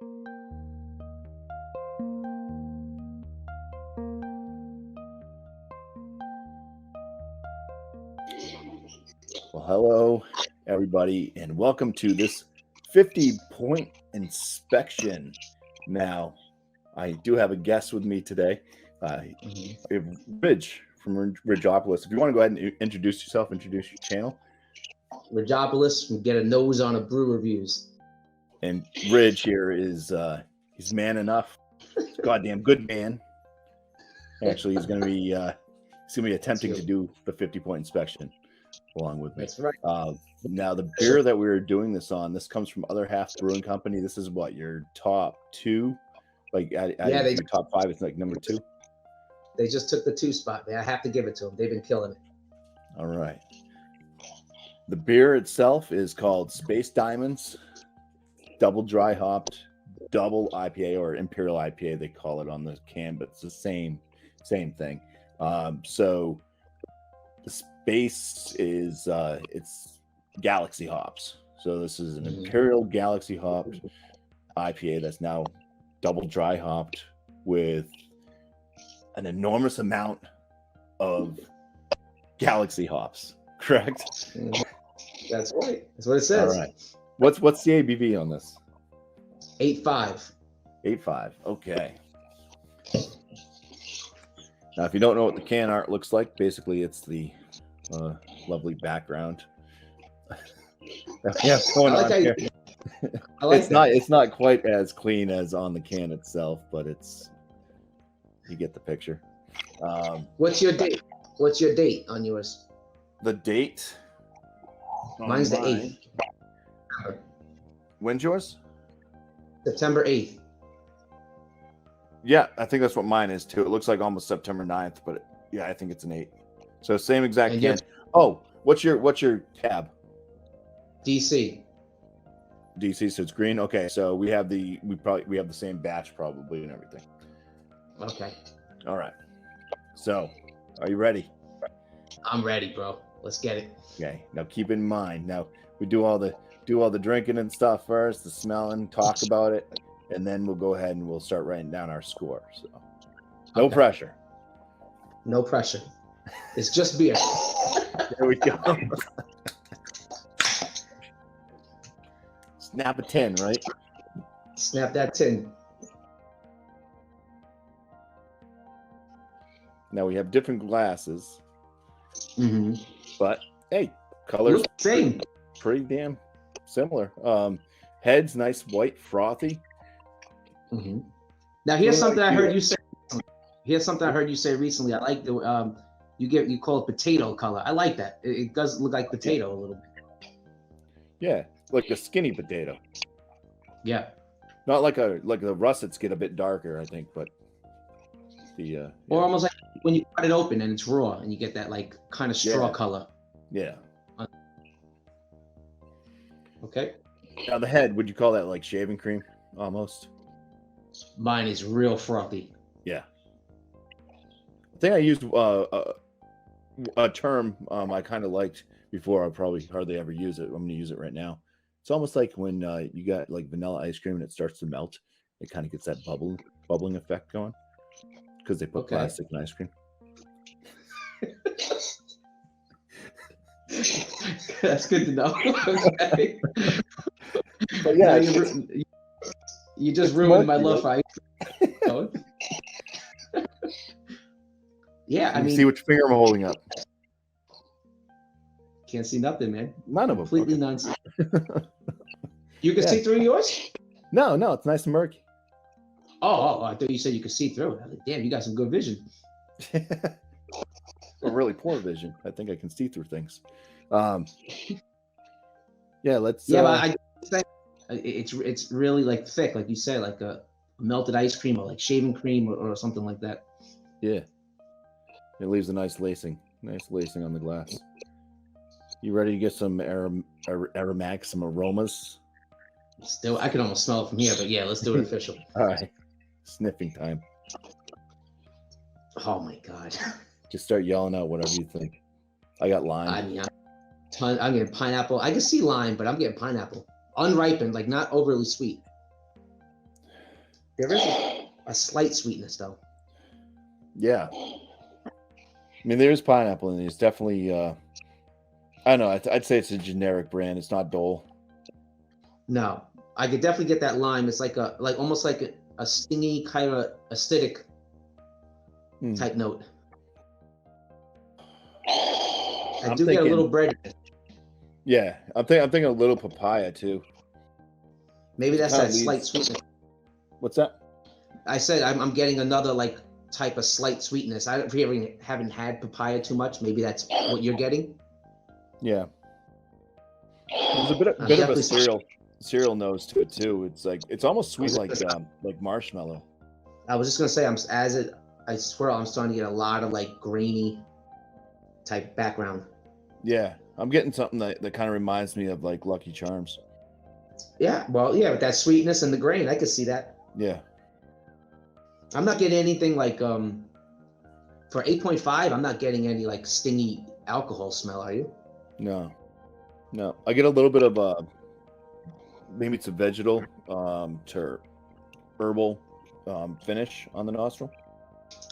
Well, hello, everybody, and welcome to this 50-point inspection. Now, I do have a guest with me today, Ridge from Ridgeopolus. If you want to go ahead and introduce yourself, introduce your channel. Ridgeopolus from Get a Nose on a Brew Reviews. And Ridge here is he's man enough. He's a goddamn good man. Actually, he's gonna be attempting to do the 50-point inspection along with me. That's right. Now the beer that we were doing this on, this comes from Other Half Brewing Company. This is what, your top two? Like your top five, it's like number 2. They just took the 2 spot. I have to give it to them. They've been killing it. All right. The beer itself is called Space Diamonds, double dry hopped, double IPA, or Imperial IPA, they call it on the can, but it's the same thing. So the Space is it's Galaxy hops. So this is an Imperial Galaxy hopped IPA that's now double dry hopped with an enormous amount of Galaxy hops. Correct? That's right. That's what it says. All right. What's the ABV on this? 8.5. 8.5. Okay. Now, if you don't know what the can art looks like, basically it's the lovely background. Yeah, going on here. It's not quite as clean as on the can itself, but you get the picture. What's your date? What's your date on yours? The date? Mine's the 8th. When's yours? September 8th. Yeah, I think that's what mine is too. It looks like almost September 9th, but yeah, I think it's an 8. So same exact can. Oh, what's your tab? DC. DC, so it's green. Okay, so we have the same batch probably and everything. Okay. All right. So, are you ready? I'm ready, bro. Let's get it. Okay. Now keep in mind. Now we do all the drinking and stuff first, the smelling, talk about it, and then we'll go ahead and we'll start writing down our score. So, no pressure. No pressure. It's just beer. There we go. Snap a 10, right? Snap that 10. Now we have different glasses, but hey, colors same. Pretty damn similar. Heads nice, white, frothy. Now here's something I heard you say. Here's something I heard you say recently. I like the you call it potato color. I like that. It does look like potato a little bit. Yeah, like a skinny potato. Yeah. Not like the russets get a bit darker, I think, but or almost like when you cut it open and it's raw and you get that like kind of straw color. Yeah. Okay. Now the head, would you call that like shaving cream almost? Mine is real frothy. Yeah. I think I used a term I kind of liked before. I probably hardly ever use it. I'm going to use it right now. It's almost like when you got like vanilla ice cream and it starts to melt. It kind of gets that bubbling effect going because they put plastic in ice cream. That's good to know. Okay. But yeah, you just ruined my love for ice cream. Yeah, I mean, see which finger I'm holding up. Can't see nothing, man. None of them. Completely nonsense. You can see through yours? No, it's nice and murky. Oh, I thought you said you could see through it. I was like, damn, you got some good vision. Well, really poor vision. I think I can see through things. Yeah, let's. Yeah, but I think it's really like thick, like you said, like a melted ice cream or like shaving cream or something like that. Yeah, it leaves a nice lacing on the glass. You ready to get some aromatic, some aromas? Still, I can almost smell it from here, but yeah, let's do it official. All right, sniffing time. Oh my god! Just start yelling out whatever you think. I got lime. I mean, I'm getting pineapple. I can see lime, but I'm getting pineapple, unripened, like not overly sweet. There is a slight sweetness though. Yeah. I mean, there's pineapple in it. It's definitely, I don't know. I'd say it's a generic brand. It's not Dole. No, I could definitely get that lime. It's like almost like a stingy kind of acidic type note. I do get a little bread. Yeah, I'm thinking a little papaya too. Maybe that's that slight sweetness. What's that? I said I'm getting another like type of slight sweetness. I haven't had papaya too much. Maybe that's what you're getting. Yeah. There's a bit of a cereal nose to it too. It's like it's almost sweet like marshmallow. I was just gonna say I swear I'm starting to get a lot of like grainy type background. Yeah, I'm getting something that kind of reminds me of like Lucky Charms. Yeah, well, yeah, with that sweetness and the grain, I could see that. Yeah. I'm not getting anything like for 8.5, I'm not getting any like stingy alcohol smell, are you? No. I get a little bit of maybe it's a vegetal to herbal finish on the nostril.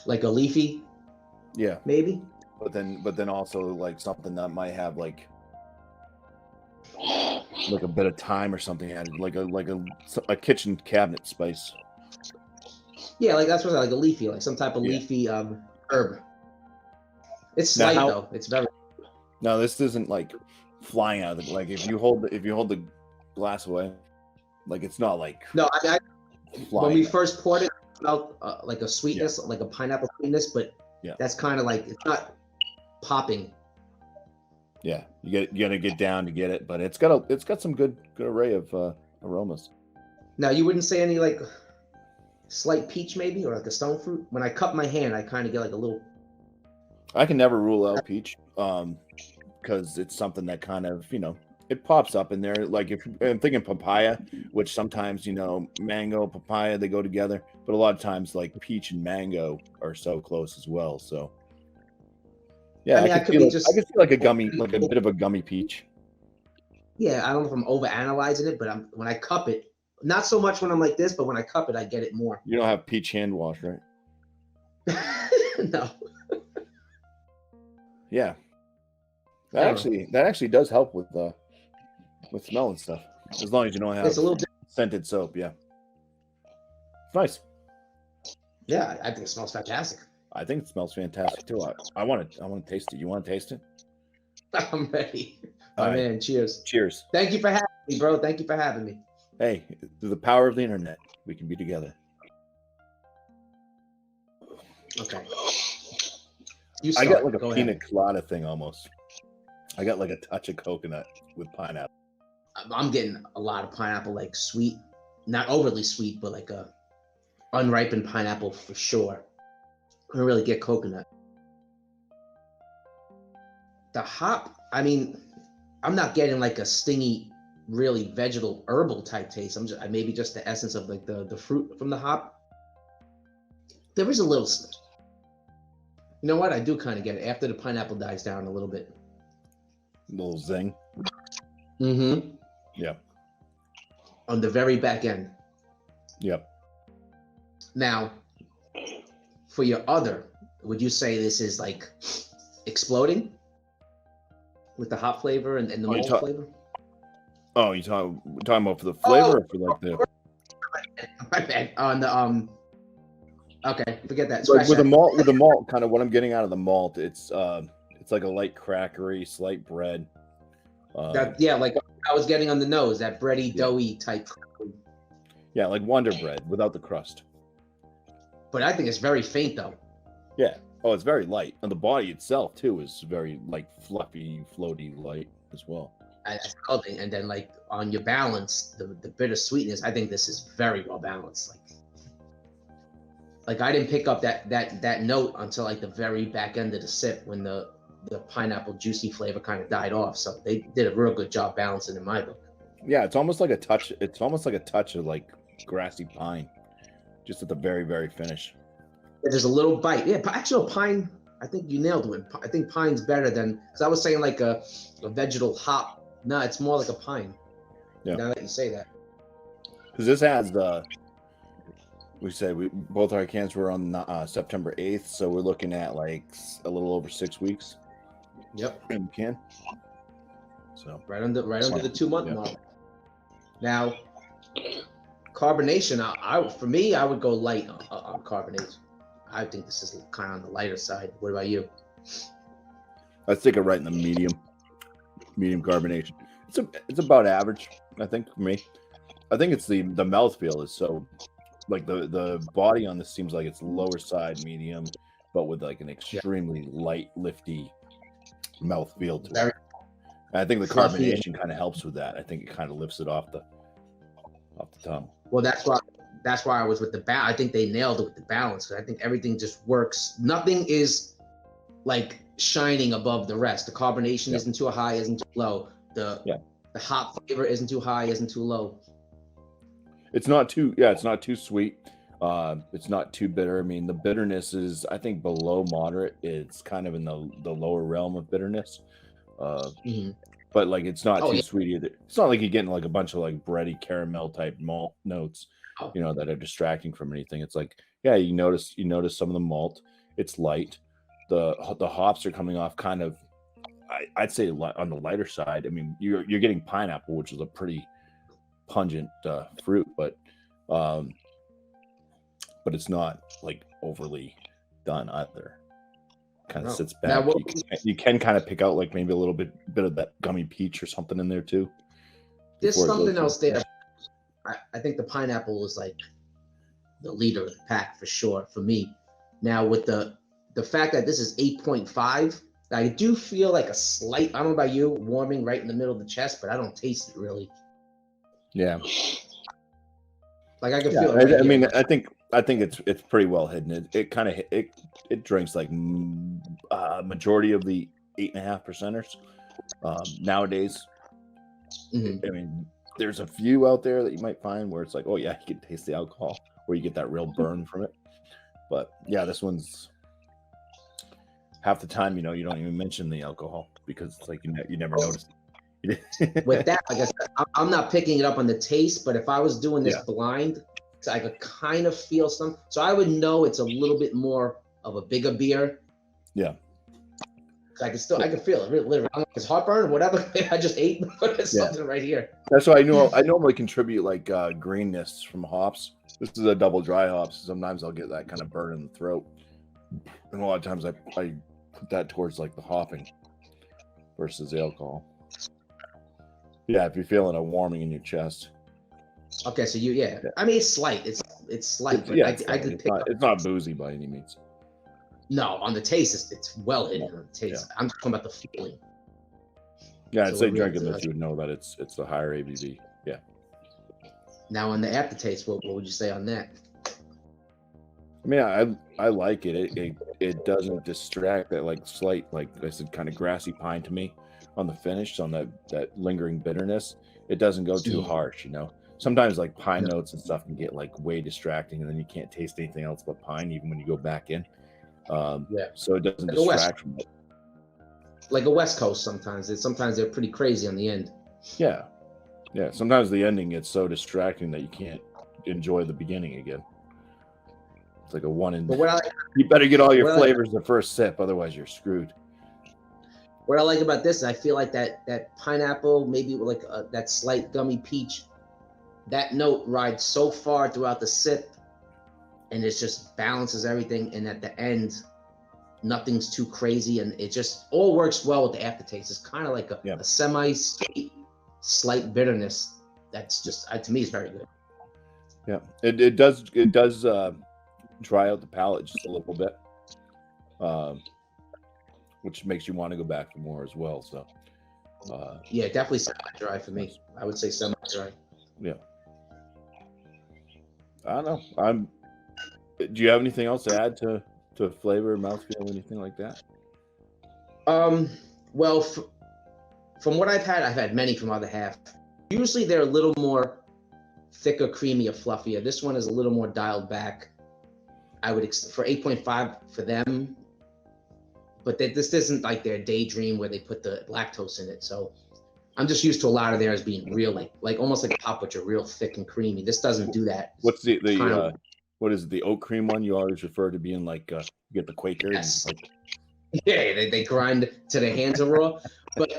Like a leafy? Yeah. Maybe. But then also like something that might have like a bit of thyme or something added, like a kitchen cabinet spice. Yeah, like that's what like a leafy, like some type of leafy herb. It's slight though. It's very. No, this isn't like flying out of the like if you hold the glass away, like it's not like. No, I when we out. First poured it, it smelled like a sweetness, like a pineapple sweetness, but that's kind of like it's not popping. Yeah, you gotta get down to get it, but it's got some good array of aromas. Now you wouldn't say any like slight peach maybe, or like a stone fruit? When I cup my hand, I kind of get like a little. I can never rule out peach, because it's something that kind of it pops up in there. Like if I'm thinking papaya, which sometimes mango, papaya, they go together, but a lot of times like peach and mango are so close as well. So yeah, I could feel like a gummy, like a bit of a gummy peach. Yeah, I don't know if I'm over analyzing it, but when I cup it, not so much when I'm like this, but when I cup it, I get it more. You don't have peach hand wash, right? No. Yeah, that actually does help with smell and stuff, as long as you don't have it's a little scented soap. Yeah, it's nice. Yeah, I think it smells fantastic. I think it smells fantastic too. I want to taste it. You want to taste it? I'm ready. Oh man, cheers. Cheers. Thank you for having me, bro. Thank you for having me. Hey, through the power of the internet, we can be together. Okay. I got like a pina colada thing almost. I got like a touch of coconut with pineapple. I'm getting a lot of pineapple, like sweet, not overly sweet, but like a unripened pineapple for sure. I don't really get coconut. The hop, I mean, I'm not getting like a stingy, really vegetal herbal type taste. I'm just maybe just the essence of like the fruit from the hop. There is a little. You know what? I do kind of get it after the pineapple dies down a little bit. A little zing. Mm-hmm. Yeah. On the very back end. Yep. Now, for your other, would you say this is like exploding with the hop flavor and the malt flavor? Oh, you talking about for the flavor or for like the? My bad. On the Okay, forget that. Like with the malt, kind of what I'm getting out of the malt, it's like a light crackery, slight bread. Like I was getting on the nose, that bready, doughy type. Yeah, like Wonder Bread without the crust. But I think it's very faint though. Yeah. Oh, it's very light, and the body itself too is very like fluffy, floaty, light as well. And then like on your balance, the bitter sweetness, I think this is very well balanced. Like I didn't pick up that note until like the very back end of the sip when the pineapple juicy flavor kind of died off. So they did a real good job balancing in my book. Yeah, it's almost like a touch. It's almost like a touch of like grassy pine, just at the very, very finish. There's a little bite. Yeah, actually pine. I think you nailed it. I think pine's better than, because I was saying like a vegetal hop. No, it's more like a pine. Yeah. Now that you say that. Because this has we said both our cans were on September 8th, so we're looking at like a little over 6 weeks. Yep. In the can. So right under the 2-month mark. Now, carbonation. For me, I would go light on carbonation. I think this is kind of on the lighter side. What about you? I'd stick it right in the medium carbonation. It's about average, I think, for me. I think it's the mouthfeel is so, like the body on this seems like it's lower side medium, but with like an extremely light, lifty mouthfeel to it. And I think the carbonation kind of helps with that. I think it kind of lifts it off the tongue. Well, that's why I was with the balance. I think they nailed it with the balance. I think everything just works. Nothing is like shining above the rest. The carbonation isn't too high, isn't too low. The hop flavor isn't too high, isn't too low. It's not too sweet. It's not too bitter. I mean, the bitterness is, I think, below moderate. It's kind of in the lower realm of bitterness. But like, it's not too sweet either. It's not like you're getting like a bunch of like bready caramel type malt notes, that are distracting from anything. It's like, you notice some of the malt. It's light. The hops are coming off kind of, I'd say on the lighter side. I mean, you're getting pineapple, which is a pretty pungent fruit, but it's not like overly done either. Kind of sits back. Now, you can kind of pick out like maybe a little bit of that gummy peach or something in there too. There's something else there. I think the pineapple is like the leader of the pack for sure for me. Now with the fact that this is 8.5, I do feel like a slight, I don't know about you, warming right in the middle of the chest, but I don't taste it really. Yeah. Like I can feel it. I mean, I think it's pretty well hidden. It kind of it drinks like majority of the 8.5%ers nowadays. I mean, there's a few out there that you might find where it's like, oh yeah, you can taste the alcohol, where you get that real burn from it. But yeah, this one's half the time, you don't even mention the alcohol because it's like you never notice. With that, like I said, I'm not picking it up on the taste, but if I was doing this blind, I could kind of feel some. So I would know it's a little bit more of a bigger beer. Yeah. I can feel it. Literally, I don't know if it's heartburn or whatever. I just ate, but it's something right here. That's why I normally contribute like greenness from hops. This is a double dry hops. Sometimes I'll get that kind of burn in the throat, and a lot of times I put that towards like the hopping versus the alcohol. Yeah, if you're feeling a warming in your chest. Okay, so I mean, it's slight. It's slight. It's not boozy by any means. No, on the taste, it's well hidden on the taste. I'm talking about the feeling. Yeah, I'd say drinking this, you would know that it's the higher ABV. Yeah. Now, on the aftertaste, what would you say on that? I mean, I like it. It doesn't distract that like slight, like I said, kind of grassy pine to me on the finish, on that lingering bitterness. It doesn't go too harsh, Sometimes like pine notes and stuff can get like way distracting, and then you can't taste anything else but pine even when you go back in. So it doesn't distract from it. Like a West Coast sometimes. Sometimes they're pretty crazy on the end. Yeah. Sometimes the ending gets so distracting that you can't enjoy the beginning again. It's like a one and you better get all your flavors the first sip, otherwise you're screwed. What I like about this is I feel like that pineapple, maybe like that slight gummy peach, that note rides so far throughout the sip, and it just balances everything. And at the end, nothing's too crazy, and it just all works well with the aftertaste. It's kind of like a semi-sweet, slight bitterness. That's just to me, it's very good. Yeah, it does dry out the palate just a little bit, which makes you want to go back for more as well. So, definitely semi-dry for me. I would say semi-dry. Yeah. I don't know. Do you have anything else to add to flavor, mouthfeel, anything like that? Well, from what I've had many from other half. Usually they're a little more thicker, creamier, fluffier. This one is a little more dialed back. I would for 8.5 for them, but this isn't like their daydream where they put the lactose in it. So I'm just used to a lot of theirs being real, like almost like a pop, which are real thick and creamy. This doesn't do that. What's the what is it, the oat cream one? You always refer to being like you get the Quaker. Yes. And like, Yeah, they grind to their hands are raw, but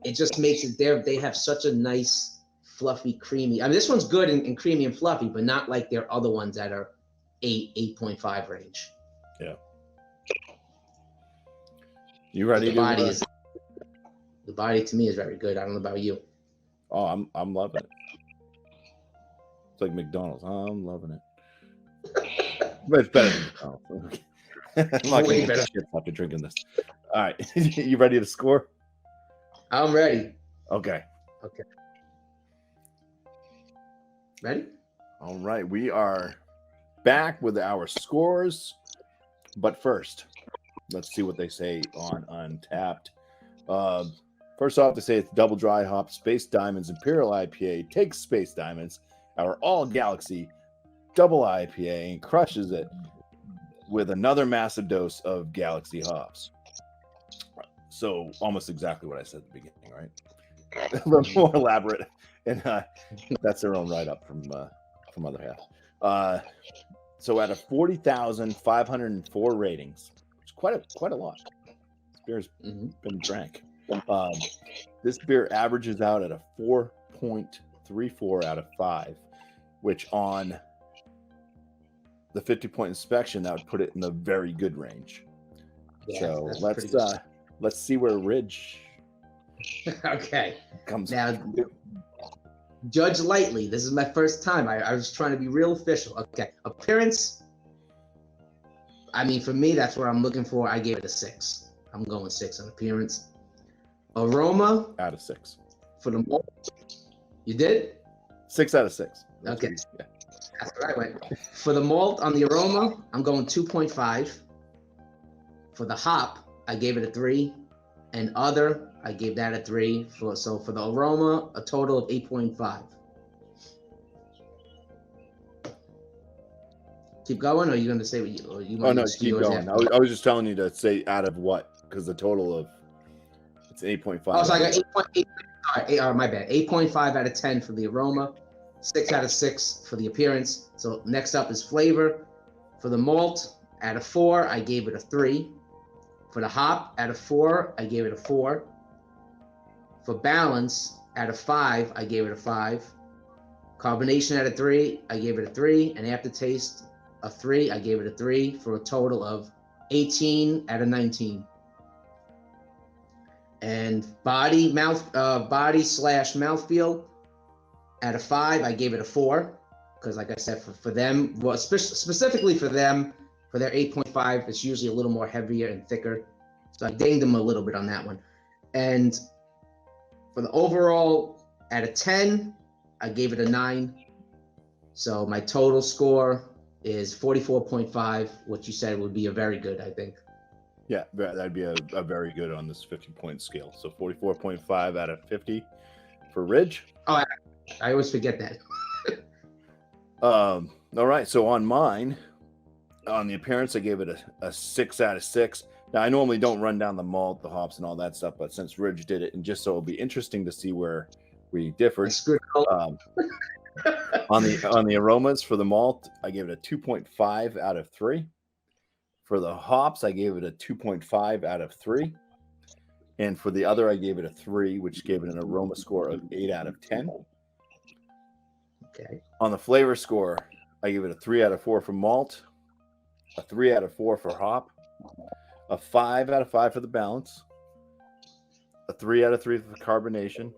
it just makes it there. They have such a nice, fluffy, creamy. I mean, this one's good and creamy and fluffy, but not like their other ones that are 8.5 range. yeah. You ready? The body to me is very good. I don't know about you. Oh, I'm loving it. It's like McDonald's. I'm loving it. But it's better than McDonald's. I'm not Way gonna better. get shit after drinking this. All right, you ready to score? I'm ready. Okay. Okay. Ready? All right, we are back with our scores, but first, let's see what they say on Untapped. First off, they say it's double dry hop, Space Diamonds Imperial IPA takes Space Diamonds, our all Galaxy double IPA, and crushes it with another massive dose of Galaxy hops. So almost exactly what I said at the beginning, right? A little more elaborate, and that's their own write-up from other half. So out of 40,504 ratings, it's quite a lot. This beer's been drank. This beer averages out at a 4.34 out of 5, which on the 50-point inspection, that would put it in the very good range. Yeah, so let's see where Ridge okay comes now. from. Judge lightly. This is my first time. I was trying to be real official. Okay, appearance. I mean, for me, that's what I'm looking for. I gave it a 6. I'm going 6 on appearance. Aroma Out of 6. for the malt. You did? 6 out of 6. Okay. Yeah. That's what I went. For the malt on the aroma, I'm going 2.5. For the hop, I gave it a 3. And other, I gave that a 3. So for the aroma, a total of 8.5. Keep going, or are you going to say what you? Or you Oh no, keep going. I was just telling you to say out of what, because the total of it's 8.5. Oh, so I got 8.8. My bad. 8.5 out of 10 for the aroma, 6 out of 6 for the appearance. So next up is flavor. For the malt, out of 4, I gave it a 3. For the hop, out of 4, I gave it a 4. For balance, out of 5, I gave it a 5. Carbonation out of 3, I gave it a 3. And aftertaste, a 3, I gave it a 3 for a total of 18 out of 19. And body slash mouthfeel, out of 5, I gave it a 4 because, like I said, for them, well, specifically for them, for their 8.5, it's usually a little more heavier and thicker. So I dinged them a little bit on that one. And for the overall, out of 10, I gave it a 9. So my total score is 44.5, which you said would be a very good, I think. Yeah, that'd be a very good on this 50-point scale. So 44.5 out of 50 for Ridge. Oh, I always forget that. All right, so on mine, on the appearance, I gave it a 6 out of 6. Now, I normally don't run down the malt, the hops, and all that stuff, but since Ridge did it, and just so it'll be interesting to see where we differed. On the aromas for the malt, I gave it a 2.5 out of 3. For the hops, I gave it a 2.5 out of 3. And for the other, I gave it a 3, which gave it an aroma score of 8 out of 10. Okay. On the flavor score, I gave it a 3 out of 4 for malt, a 3 out of 4 for hop, a 5 out of 5 for the balance, a 3 out of 3 for carbonation,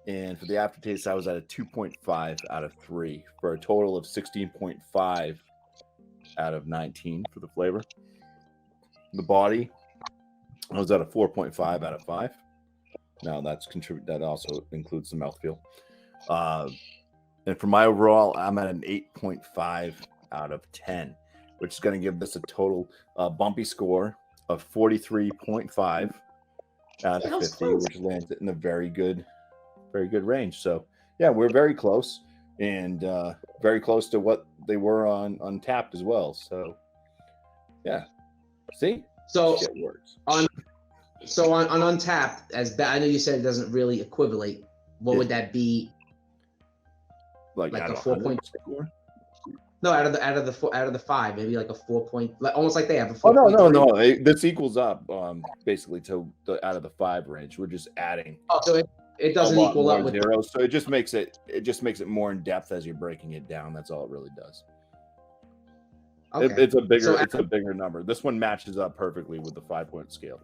and for the aftertaste, I was at a 2.5 out of 3 for a total of 16.5 out of 19 for the flavor. The body, I was at a 4.5 out of 5. Now that also includes the mouthfeel. And for my overall, I'm at an 8.5 out of 10, which is going to give this a total BuMpY score of 43.5 out of 50, which lands it in a very good range. So yeah, we're very close, and very close to what they were on Untapped as well. So yeah, see, so it works. on Untapped, I know you said it doesn't really equivalate. What would that be? Like a a 4 point score? No, out of the five, maybe like a 4 point, like, almost like they have a Oh 4. no. This equals up basically to the out of the 5 range. We're just adding Oh, so it doesn't a lot equal more up with zeros. So it just makes it more in depth as you're breaking it down. That's all it really does. Okay. It's a bigger number. This one matches up perfectly with the 5-point scale.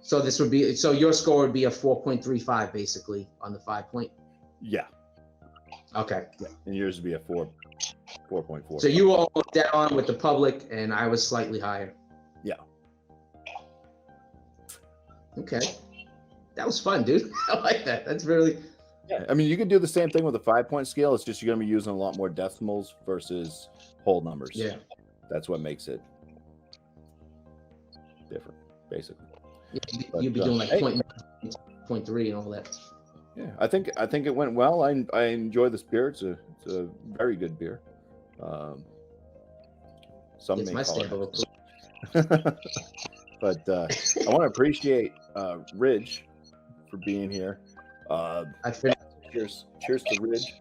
So this would be, so your score would be a 4.35 basically on the 5 point. Yeah. Okay. Yeah. And yours would be a 4.4. So you were almost down with the public, and I was slightly higher. Yeah. Okay. That was fun, dude. I like that. That's really. Yeah. I mean, you can do the same thing with a 5-point scale. It's just you're going to be using a lot more decimals versus whole numbers. Yeah. That's what makes it different, basically. Yeah, But, you'd be doing like hey. 0.3 and all that. Yeah, I think it went well. I enjoy this beer. It's a very good beer. Some It's may my call stamp of it. approval. But I want to appreciate Ridge for being here. I finished. Cheers to Ridge.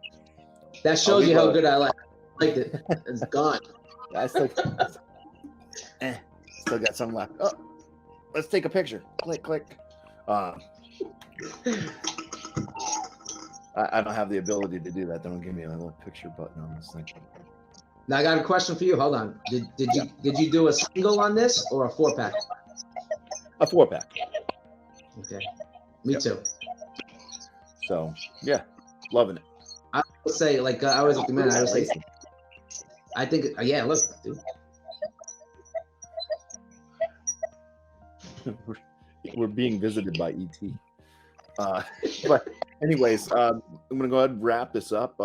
That shows you how good I liked it. It's gone. I still got some left. Oh, let's take a picture. Click. I don't have the ability to do that. Don't give me a little picture button on this thing. Now I got a question for you. Hold on. Did you do a single on this or a 4-pack? A 4-pack. Okay. Me too. So yeah, loving it. I would say, like, I was like, man, I was like, I think, yeah, look, dude. We're being visited by ET. But anyways, I'm gonna go ahead and wrap this up.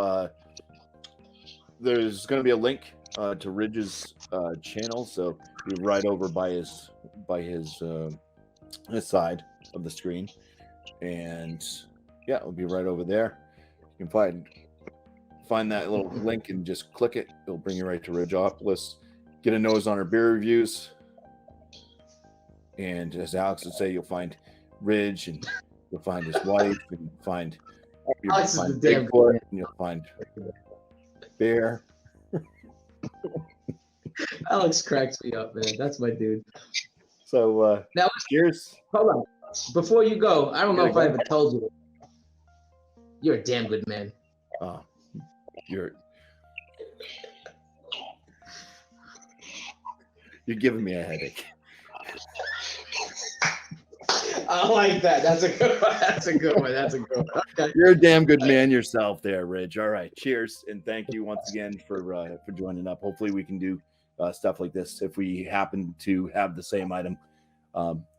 There's gonna be a link to Ridge's channel, so you're right over by his side of the screen, and yeah, it'll be right over there. You can find that little link and just click it. It'll bring you right to Ridgeopolus. Get a nose on our beer reviews, and as Alex would say, you'll find Ridge, and you'll find his wife, and you'll find Bigfoot, and you'll find Bear. Alex cracks me up, man. That's my dude. So now, cheers. Hold on. Before you go, I don't know if I ever told you. You're a damn good man. Oh, you're giving me a headache. I like that. That's a good one. That's a good one. Okay. You're a damn good man yourself there, Ridge. All right. Cheers. And thank you once again for joining up. Hopefully we can do stuff like this if we happen to have the same item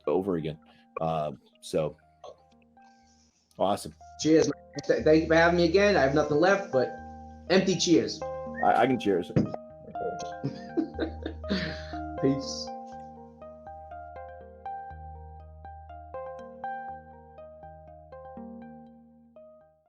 over again. So awesome. Cheers. Thank you for having me again. I have nothing left but empty cheers. I can cheers. Peace.